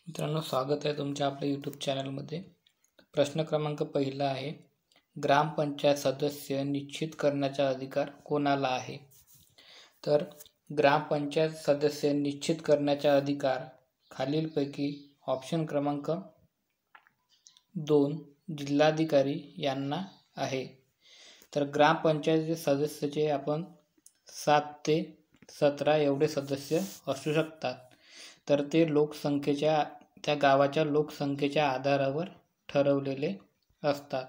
मित्रांनो, स्वागत आहे तुमच्या आपल्या यूट्यूब चॅनलमध्ये. प्रश्न क्रमांक पहिला आहे, ग्रामपंचायत सदस्य निश्चित करण्याचा अधिकार कोणाला आहे? तर ग्रामपंचायत सदस्य निश्चित करण्याचा अधिकार खालीलपैकी ऑप्शन क्रमांक 2 जिल्हाधिकारी यांना आहे. तर ग्रामपंचायत सदस्याचे आपण 7 ते 17 एवढे सदस्य असू शकतात. तर ते लोकसंख्येच्या त्या गावाच्या लोकसंख्येच्या आधारावर ठरवलेले असतात.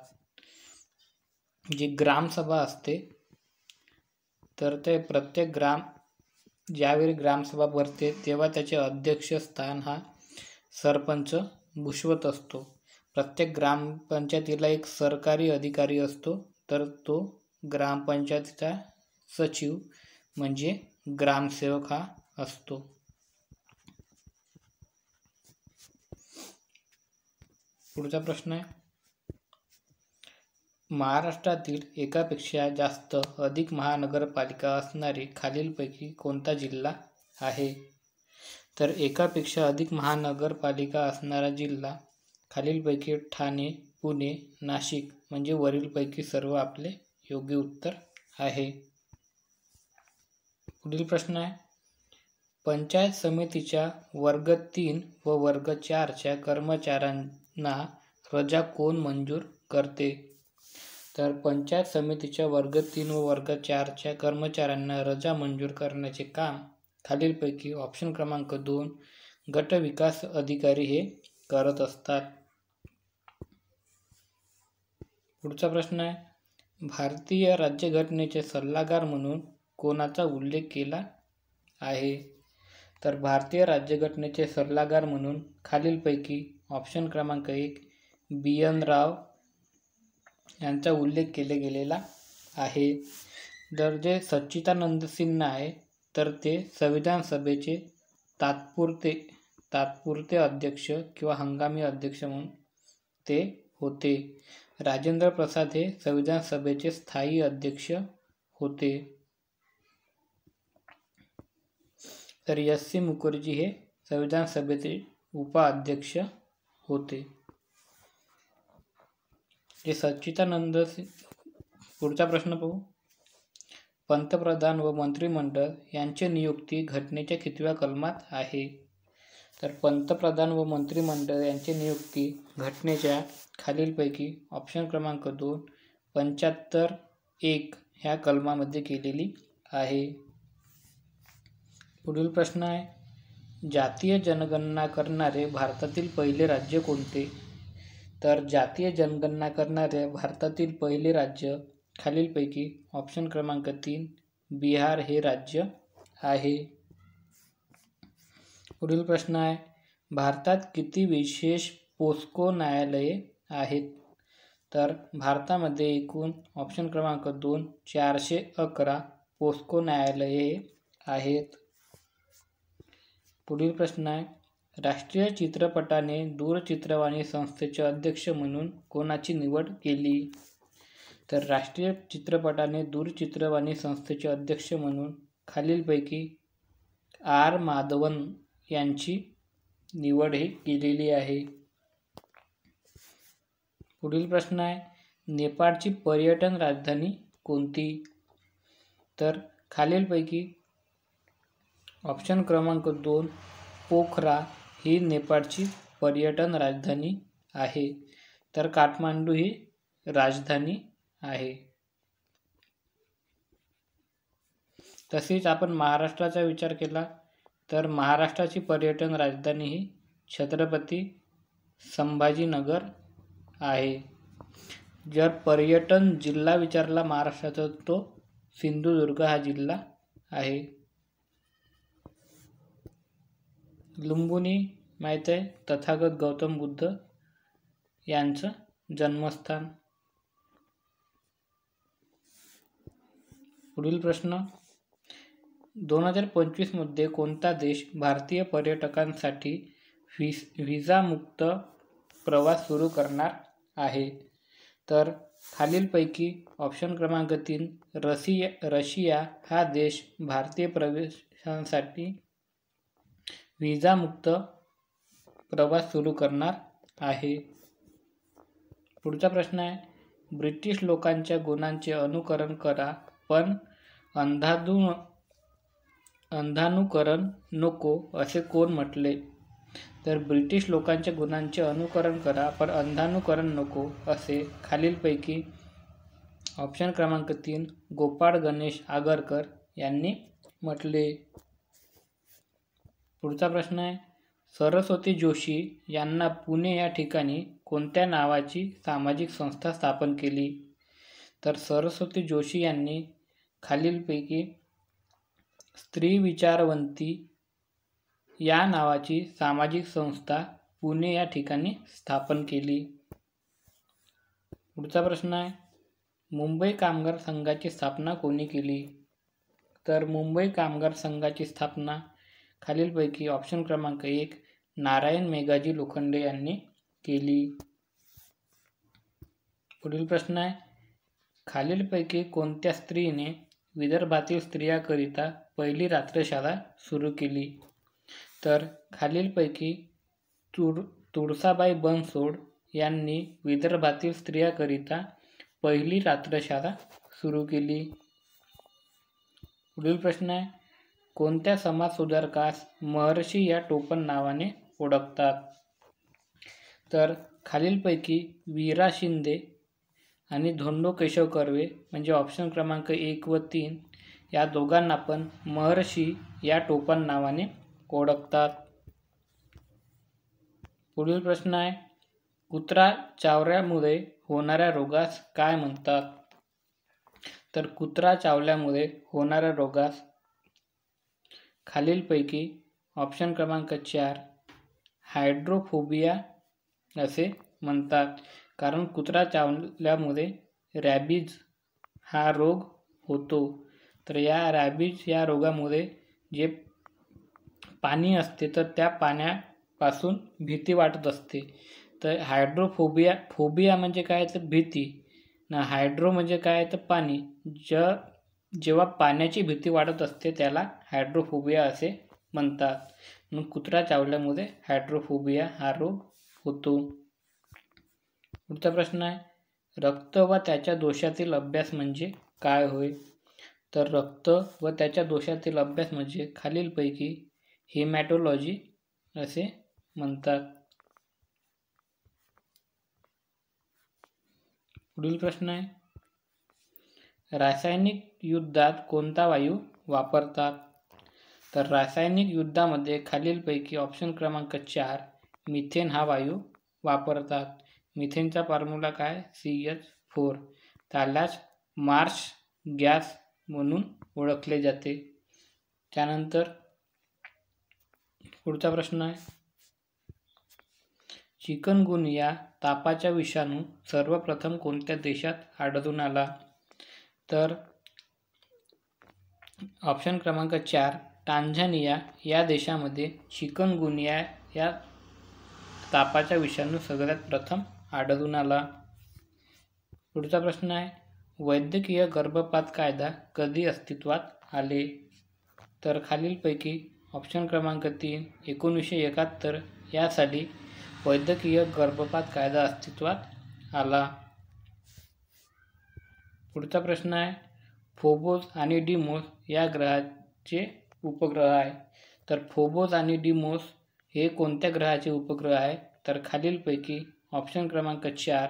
जी ग्रामसभा असते तर ते प्रत्येक ज्यावेळी ग्रामसभा भरते तेव्हा त्याचे अध्यक्षस्थान हा सरपंच भूषवत असतो. प्रत्येक ग्रामपंचायतीला एक सरकारी अधिकारी असतो, तर तो ग्रामपंचायतीचा सचिव म्हणजे ग्रामसेवक हा असतो. पुढचा प्रश्न आहे, महाराष्ट्रातील एकापेक्षा जास्त अधिक महानगरपालिका असणारे खालीलपैकी कोणता जिल्हा आहे? तर एकापेक्षा अधिक महानगरपालिका असणारा जिल्हा खालीलपैकी ठाणे, पुणे, नाशिक म्हणजे वरीलपैकी सर्व आपले योग्य उत्तर आहे. पुढील प्रश्न आहे, पंचायत समितीच्या वर्ग 3 व वर्ग 4च्या कर्मचाऱ्यांना रजा कोण मंजूर करते? तर पंचायत समितीच्या वर्ग 3 व वर्ग 4च्या कर्मचाऱ्यांना रजा मंजूर करण्याचे काम खालीलपैकी ऑप्शन क्रमांक 2 गट विकास अधिकारी हे करत असतात. पुढचा प्रश्न आहे, भारतीय राज्यघटनेचे सल्लागार म्हणून कोणाचा उल्लेख केला आहे? तर भारतीय राज्यघटनेचे सल्लागार म्हणून खालीलपैकी ऑप्शन क्रमांक 1 BN राव यांचा उल्लेख केले गेलेला आहे. तर जे सच्चिदानंद सिन्हा आहे तर ते संविधान सभेचे तात्पुरते अध्यक्ष किंवा हंगामी अध्यक्ष म्हणून ते होते. राजेंद्र प्रसाद हे संविधान सभेचे स्थायी अध्यक्ष होते. तर SC मुखर्जी हे संविधान सभेचे उपाध्यक्ष होते. जे सच्चिदानंद. पुढचा प्रश्न पाहू, पंतप्रधान व मंत्रिमंडळ यांची नियुक्ती घटनेच्या कितव्या कलमात आहे? तर पंतप्रधान व मंत्रिमंडळ यांची नियुक्ती घटनेच्या खालीलपैकी ऑप्शन क्रमांक 2 75(1) ह्या कलमामध्ये केलेली आहे. पुढील प्रश्न आहे, जातीय जनगणना करणारे भारतातील पहिले राज्य कोणते? तर जातीय जनगणना करणारे भारतातील पहिले राज्य खालीलपैकी ऑप्शन क्रमांक 3 बिहार हे राज्य आहे. पुढील प्रश्न आहे, भारतात किती विशेष पोस्को न्यायालये आहेत? तर भारतामध्ये एकूण ऑप्शन क्रमांक 2 411 पोस्को न्यायालये आहेत. पुढील प्रश्न आहे, राष्ट्रीय चित्रपटाने दूरचित्रवाणी संस्थेचे अध्यक्ष म्हणून कोणाची निवड केली? तर राष्ट्रीय चित्रपटाने दूरचित्रवाणी संस्थेचे अध्यक्ष म्हणून खालीलपैकी R माधवन यांची निवड हे केलेली आहे. पुढील प्रश्न आहे, नेपाळची पर्यटन राजधानी कोणती? तर खालीलपैकी ऑप्शन क्रमांक 2 पोखरा ही नेपाळची पर्यटन राजधानी आहे. तर काठमांडू ही राजधानी आहे. तसेच आपण महाराष्ट्राचा विचार केला तर महाराष्ट्राची पर्यटन राजधानी ही छत्रपती संभाजीनगर आहे. जर पर्यटन जिल्हा विचारला महाराष्ट्राचा तो सिंधुदुर्ग हा जिल्हा आहे. लुंबिनी माहीत आहे, तथागत गौतम बुद्ध यांचं जन्मस्थान. पुढील प्रश्न, 2025 मध्ये कोणता देश भारतीय पर्यटकांसाठी व्हिसामुक्त प्रवास सुरू करणार आहे? तर खालीलपैकी ऑप्शन क्रमांक 3 रशिया हा देश भारतीय प्रवाशांसाठी व्हिसामुक्त प्रवास सुरू करणार आहे. पुढचा प्रश्न आहे, ब्रिटिश लोकांच्या गुणांचे अनुकरण करा पण अंधानुकरण नको असे कोण म्हटले? तर ब्रिटिश लोकांच्या गुणांचे अनुकरण करा पण अंधानुकरण नको असे खालीलपैकी ऑप्शन क्रमांक 3 गोपाळ गणेश आगरकर यांनी म्हटले. पुढचा प्रश्न आहे, सरस्वती जोशी यांना पुणे या ठिकाणी कोणत्या नावाची सामाजिक संस्था स्थापन केली? तर सरस्वती जोशी यांनी खालीलपैकी स्त्री विचारवंती या नावाची सामाजिक संस्था पुणे या ठिकाणी स्थापन केली. पुढचा प्रश्न आहे, मुंबई कामगार संघाची स्थापना कोणी केली? तर मुंबई कामगार संघाची स्थापना खालीलपैकी ऑप्शन क्रमांक 1 नारायण मेघाजी लोखंडे यांनी केली. पुढील प्रश्न आहे, खालीलपैकी कोणत्या स्त्रीने विदर्भातील स्त्रियांकरिता पहिली रात्रशाळा सुरू केली? तर खालीलपैकी तुळसाबाई बनसोड यांनी विदर्भातील स्त्रियांकरिता पहिली रात्रशाळा सुरू केली. पुढील प्रश्न आहे, कोणत्या समाजसुधारकास महर्षी या टोपण नावाने ओळखतात? तर खालीलपैकी वीरा शिंदे आणि धोंडो केशव कर्वे म्हणजे ऑप्शन क्रमांक 1 व 3 या दोघांना पण महर्षी या टोपण नावाने ओळखतात. पुढील प्रश्न आहे, कुत्रा चावल्यामुळे होणाऱ्या रोगास काय म्हणतात? तर कुत्रा चावल्यामुळे होणाऱ्या रोगास खालीलपैकी ऑप्शन क्रमांक 4 हायड्रोफोबिया असे म्हणतात. कारण कुत्रा चावल्यामुळे रॅबीज हा रोग होतो. तर या रॅबीज या रोगामुळे जे पाणी असते तर त्या पाण्यापासून भीती वाटत असते. तर फोबिया म्हणजे काय तर भीती ना, हायड्रो म्हणजे काय तर पाणी. जेव्हा पाण्याची भीती वाटत असते त्याला हायड्रोफोबिया असे म्हणतात. मग कुत्रा चावल्यामुळे हायड्रोफोबिया हा रोग होतो. पुढचा प्रश्न आहे, रक्त व त्याच्या दोषातील अभ्यास म्हणजे काय होय? तर रक्त व त्याच्या दोषातील अभ्यास म्हणजे खालीलपैकी हेमॅटोलॉजी असे म्हणतात. पुढील प्रश्न आहे, रासायनिक युद्धात कोणता वायू वापरतात? तर रासायनिक युद्धामध्ये खालीलपैकी ऑप्शन क्रमांक 4 मिथेन हा वायू वापरतात. मिथेनचा फॉर्म्युला काय? CH4. त्यालाच मार्श गॅस म्हणून ओळखले जाते. त्यानंतर पुढचा प्रश्न आहे, चिकनगुनिया तापाचा विषाणू सर्वप्रथम कोणत्या देशात आढळून आला? तर ऑप्शन क्रमांक 4 टांझानिया या देशामध्ये चिकनगुनिया या तापाचा विषाणू सगळ्यात प्रथम आढळून आला. पुढचा प्रश्न आहे, वैद्यकीय गर्भपात कायदा कधी अस्तित्वात आले? तर खालीलपैकी ऑप्शन क्रमांक 3 1971 या साली वैद्यकीय गर्भपात कायदा अस्तित्वात आला. पुढचा प्रश्न आहे, फोबोस आणि डिमोस या ग्रहाचे उपग्रह आहे. तर फोबोस आणि डिमोस हे कोणत्या ग्रहाचे उपग्रह आहे? तर खालीलपैकी ऑप्शन क्रमांक 4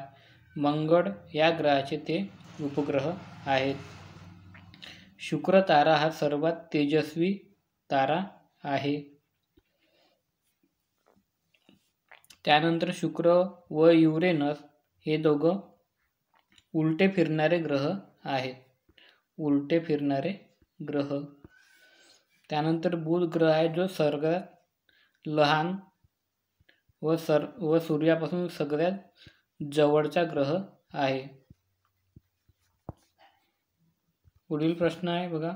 मंगळ या ग्रहाचे ते उपग्रह आहेत. शुक्र तारा हा सर्वात तेजस्वी तारा आहे. त्यानंतर शुक्र व युरेनस हे दोघं उलटे फिरणारे ग्रह आहेत. उलटे फिरणारे ग्रह. त्यानंतर बुध ग्रह आहे जो सर्वात लहान व सूर्यापासून सगळ्यात जवळचा ग्रह आहे. पुढील प्रश्न आहे बघा,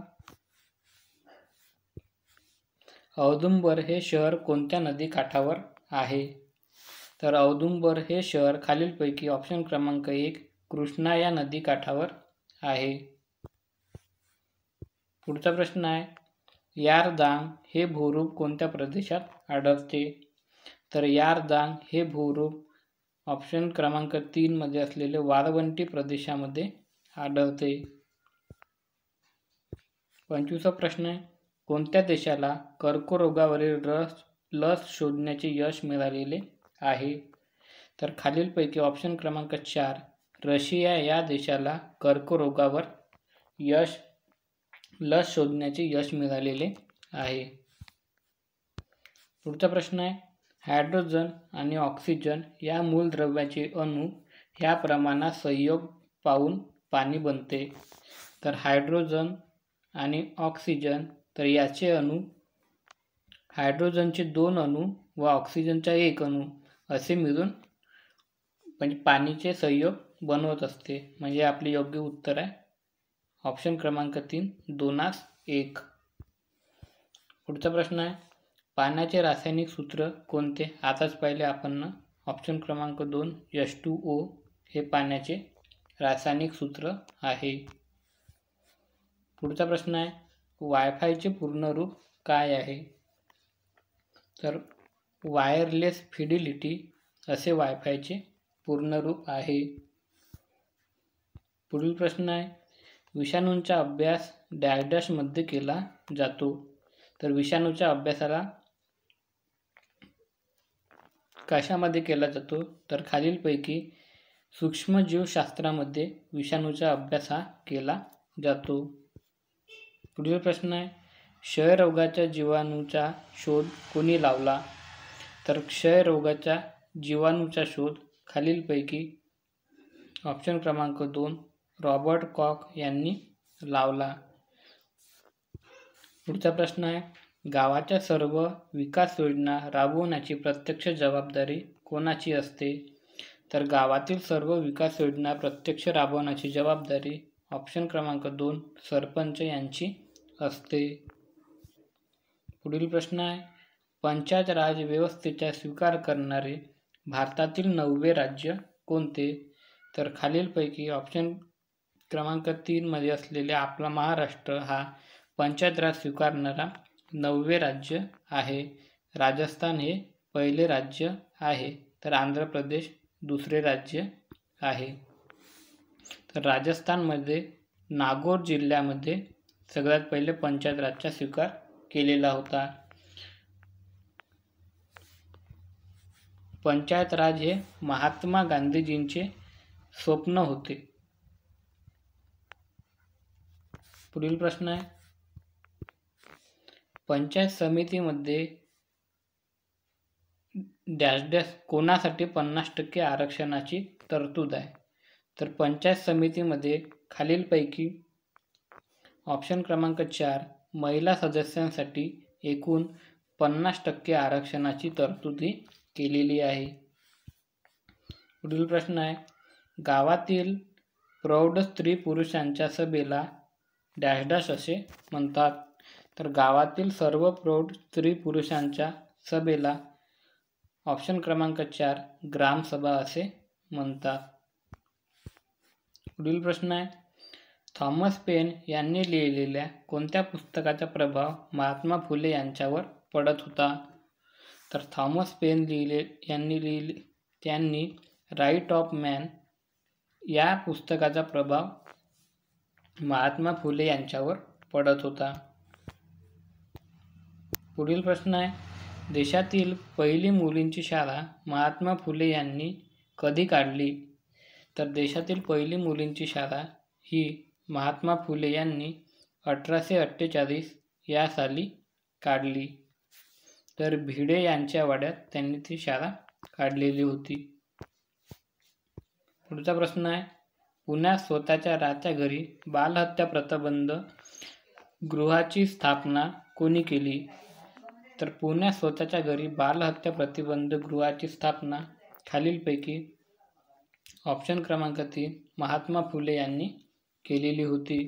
औदुंबर हे शहर कोणत्या नदी काठावर आहे? तर औदुंबर हे शहर खालीलपैकी ऑप्शन क्रमांक 1 कृष्णा या नदी काठावर आहे. पुढचा प्रश्न आहे, यारदांग हे भूरूप कोणत्या प्रदेशात आढळते? तर यारदांग हे भूरूप ऑप्शन क्रमांक 3 मध्ये असलेले वाळवंटी प्रदेशामध्ये आढळते. 25वा प्रश्न आहे, कोणत्या देशाला कर्करोगावरील लस शोधण्याचे यश मिळालेले आहे? तर खालीलपैकी ऑप्शन क्रमांक 4 रशिया या देशाला कर्करोगावर लस शोधण्याचे यश मिळालेले आहे. पुढचा प्रश्न आहे, हायड्रोजन आणि ऑक्सिजन या मूलद्रव्याचे अणू ह्या प्रमाणात संयोग पावून पाणी बनते. तर हायड्रोजन आणि ऑक्सिजन, तर याचे अणू हायड्रोजनचे 2 अणू व ऑक्सिजनचा 1 अणू असे मिळून म्हणजे पाणीचे संयोग बनवत असते. म्हणजे आपले योग्य उत्तर आहे ऑप्शन क्रमांक 3 2:1. पुढचा प्रश्न आहे, पाण्याचे रासायनिक सूत्र कोणते? आताच पाहिले आपण ऑप्शन क्रमांक 2 H2O हे पाण्याचे रासायनिक सूत्र आहे. पुढचा प्रश्न आहे, वायफायचे पूर्ण रूप काय आहे? तर वायरलेस फिडिलिटी असे वायफायचे पूर्ण रूप आहे. पुढील प्रश्न आहे, विषाणूंचा अभ्यास डॅश मध्ये केला जातो. तर विषाणूच्या अभ्यासाला कशामध्ये केला जातो? तर खालीलपैकी सूक्ष्मजीवशास्त्रामध्ये विषाणूचा अभ्यास हा केला जातो. पुढील प्रश्न आहे, क्षयरोगाच्या जीवाणूचा शोध कोणी लावला? तर क्षयरोगाच्या जीवाणूचा शोध खालीलपैकी ऑप्शन क्रमांक 2 रॉबर्ट कॉक यांनी लावला. पुढचा प्रश्न आहे, गावाच्या सर्व विकास योजना राबवण्याची प्रत्यक्ष जबाबदारी कोणाची असते? तर गावातील सर्व विकास योजना प्रत्यक्ष राबवण्याची जबाबदारी ऑप्शन क्रमांक 2 सरपंच यांची असते. पुढील प्रश्न आहे, पंचायत राज व्यवस्थेचा स्वीकार करणारे भारतातील 9वे राज्य कोणते? तर खालीलपैकी ऑप्शन क्रमांक 3 मध्ये असलेले आपला महाराष्ट्र हा पंचायत राज स्वीकारणारा 9वे राज्य आहे. राजस्थान हे पहिले राज्य आहे, तर आंध्र प्रदेश दुसरे राज्य आहे. तर राजस्थानमध्ये नागौर जिल्ह्यामध्ये सगळ्यात पहिले पंचायत राजचा स्वीकार केलेला होता. पंचायत राज हे महात्मा गांधीजींचे स्वप्न होते. पुढील प्रश्न आहे, पंचायत समितीमध्ये कोणासाठी 50% आरक्षणाची तरतूद आहे? तर पंचायत समितीमध्ये खालीलपैकी ऑप्शन क्रमांक 4 महिला सदस्यांसाठी एकूण 50% आरक्षणाची तरतूद केलेली आहे. पुढील प्रश्न आहे, गावातील प्रौढ स्त्री पुरुषांच्या सभेला डॅश असे म्हणतात. तर गावातील सर्व प्रौढ स्त्री पुरुषांच्या सभेला ऑप्शन क्रमांक 4 ग्रामसभा असे म्हणतात. पुढील प्रश्न आहे, थॉमस पेन यांनी लिहिलेल्या कोणत्या पुस्तकाचा प्रभाव महात्मा फुले यांच्यावर पडत होता? तर थॉमस पेन त्यांनी राईट ऑफ मॅन या पुस्तकाचा प्रभाव महात्मा फुले यांच्यावर पडत होता. पुढील प्रश्न आहे, देशातील पहिली मुलींची शाळा महात्मा फुले यांनी कधी काढली? तर देशातील पहिली मुलींची शाळा ही महात्मा फुले यांनी 1848 या साली काढली. तर भिडे यांच्या वाड्यात त्यांनी ती शाळा काढलेली होती. पुढचा प्रश्न आहे, पुण्यात स्वतःच्या राहत्या घरी बालहत्या प्रतिबंध गृहाची स्थापना कोणी केली? तर पुण्यात स्वतःच्या घरी बालहत्या प्रतिबंध गृहाची स्थापना खालीलपैकी ऑप्शन क्रमांक 3 महात्मा फुले यांनी केलेली होती.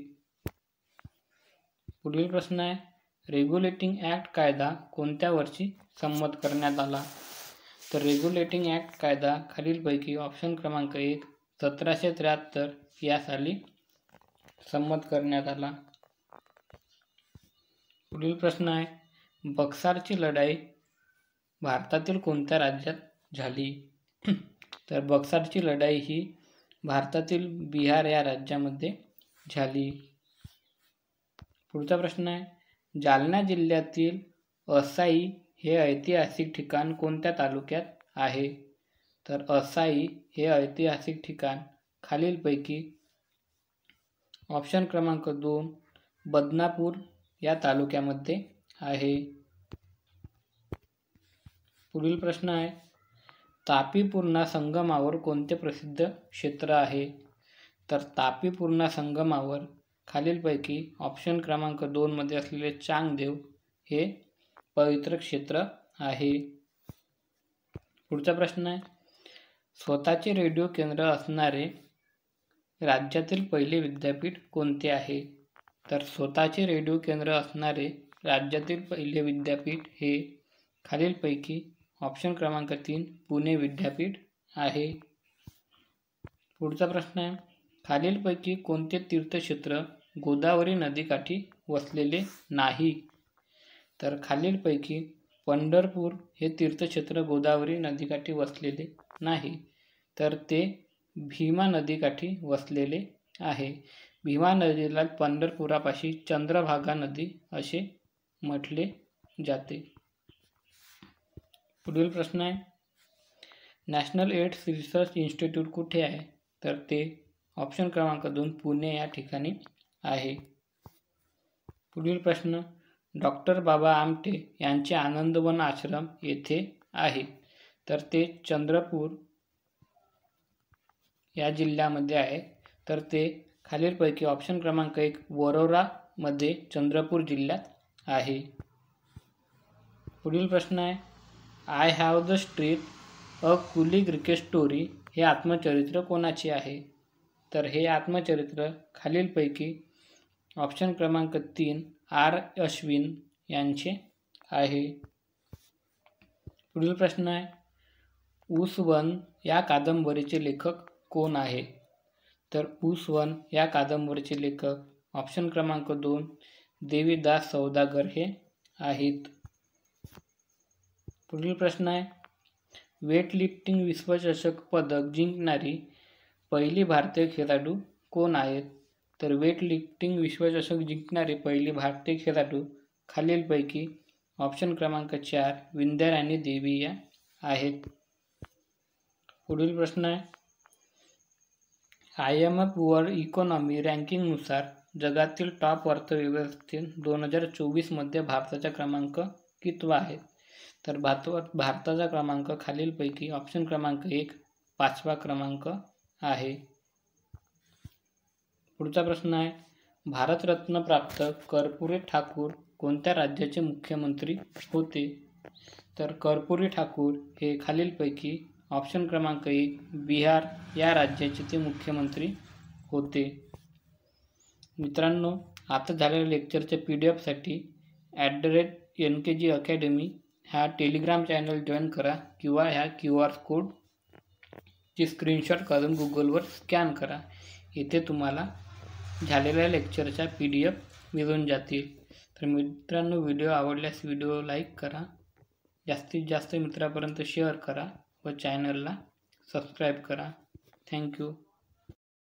पुढील प्रश्न आहे, रेग्युलेटिंग ॲक्ट कायदा कोणत्या वर्षी संमत करण्यात आला? तर रेग्युलेटिंग ॲक्ट कायदा खालीलपैकी ऑप्शन क्रमांक 1 1773 या साली संमत करण्यात आला. पुढील प्रश्न आहे, बक्सारची लढाई भारतातील कोणत्या राज्यात झाली? तर बक्सरची लढाई ही भारतातील बिहार या राज्यामध्ये झाली. पुढचा प्रश्न आहे, जालना जिल्ह्यातील असाई हे ऐतिहासिक ठिकाण कोणत्या तालुक्यात आहे? तर असाई हे ऐतिहासिक ठिकाण खालीलपैकी ऑप्शन क्रमांक 2 बदनापूर या तालुक्यामध्ये आहे. पुढील प्रश्न आहे, तापी पूर्णा संगमावर कोणते प्रसिद्ध क्षेत्र आहे? तर तापी पूर्णा संगमावर खालीलपैकी ऑप्शन क्रमांक 2 मध्ये असलेले चांगदेव हे पवित्र क्षेत्र आहे. पुढचा प्रश्न आहे, स्वतःचे रेडिओ केंद्र असणारे राज्यातील पहिले विद्यापीठ कोणते आहे? तर स्वतःचे रेडिओ केंद्र असणारे राज्यातील पहिले विद्यापीठ हे खालीलपैकी ऑप्शन क्रमांक 3 पुणे विद्यापीठ आहे. पुढचा प्रश्न आहे, खालीलपैकी कोणते तीर्थक्षेत्र गोदावरी नदीकाठी वसलेले नाही? तर खालीलपैकी पंढरपूर हे तीर्थक्षेत्र गोदावरी नदीकाठी वसलेले नाही, तर ते भीमा नदीकाठी वसलेले आहे. भीमा नदीला पंढरपुरापाशी चंद्रभागा नदी असे म्हटले जाते. पुढील प्रश्न आहे, नॅशनल एड्स रिसर्च इन्स्टिट्यूट कुठे आहे? तर ते ऑप्शन क्रमांक 2 पुणे या ठिकाणी आहे. पुढील प्रश्न, डॉक्टर बाबा आमटे यांचे आनंदवन आश्रम येथे आहे. तर ते चंद्रपूर या जिल्ह्यामध्ये आहे. तर ते खालीलपैकी ऑप्शन क्रमांक 1 वरोरा मध्ये चंद्रपूर जिल्ह्यात आहे. पुढील प्रश्न आहे, I have the street a Kutti cricket story हे आत्मचरित्र कोणाचे आहे? तर हे आत्मचरित्र खालीलपैकी ऑप्शन क्रमांक 3 आर अश्विन यांचे आहे. पुढील प्रश्न आहे, ऊसवन या कादंबरीचे लेखक कोण आहे? तर ऊसवन या कादंबरीचे लेखक ऑप्शन क्रमांक 2 देवीदास सौदागर हे आहेत. पुढील प्रश्न आहे, वेटलिफ्टिंग विश्वचषक पदक जिंकणारी पहिली भारतीय खेळाडू कोण आहेत? तर वेटलिफ्टिंग विश्वचषक जिंकणारी पहिली भारतीय खेळाडू खालीलपैकी ऑप्शन क्रमांक 4 विंध्याराणी देवी या आहेत. पुढील प्रश्न आहे, IMF वर्ल्ड इकॉनॉमी रँकिंगनुसार जगातील टॉप अर्थव्यवस्थेत 2024 मध्ये भारताचा क्रमांक कितवा आहे? तर भारताचा क्रमांक खालीलपैकी ऑप्शन क्रमांक 1 5वा क्रमांक आहे. पुढचा प्रश्न आहे, भारतरत्न प्राप्त कर्पूरी ठाकूर कोणत्या राज्याचे मुख्यमंत्री होते? तर कर्पूरी ठाकूर हे खालीलपैकी ऑप्शन क्रमांक 1 बिहार या राज्याचे ते मुख्यमंत्री होते. मित्रांनो, आता झालेल्या लेक्चरच्या PDF-साठी @NKG अकॅडमी ह्या टेलिग्राम चॅनल जॉईन करा किंवा ह्या QR कोडची स्क्रीनशॉट काढून गुगलवर स्कॅन करा. इथे तुम्हाला झालेल्या लेक्चरच्या PDF मिळून जातील. तर मित्रांनो, व्हिडिओ आवडल्यास व्हिडिओ लाईक करा, जास्तीत जास्त मित्रापर्यंत शेअर करा व चॅनलला सबस्क्राईब करा. थँक्यू.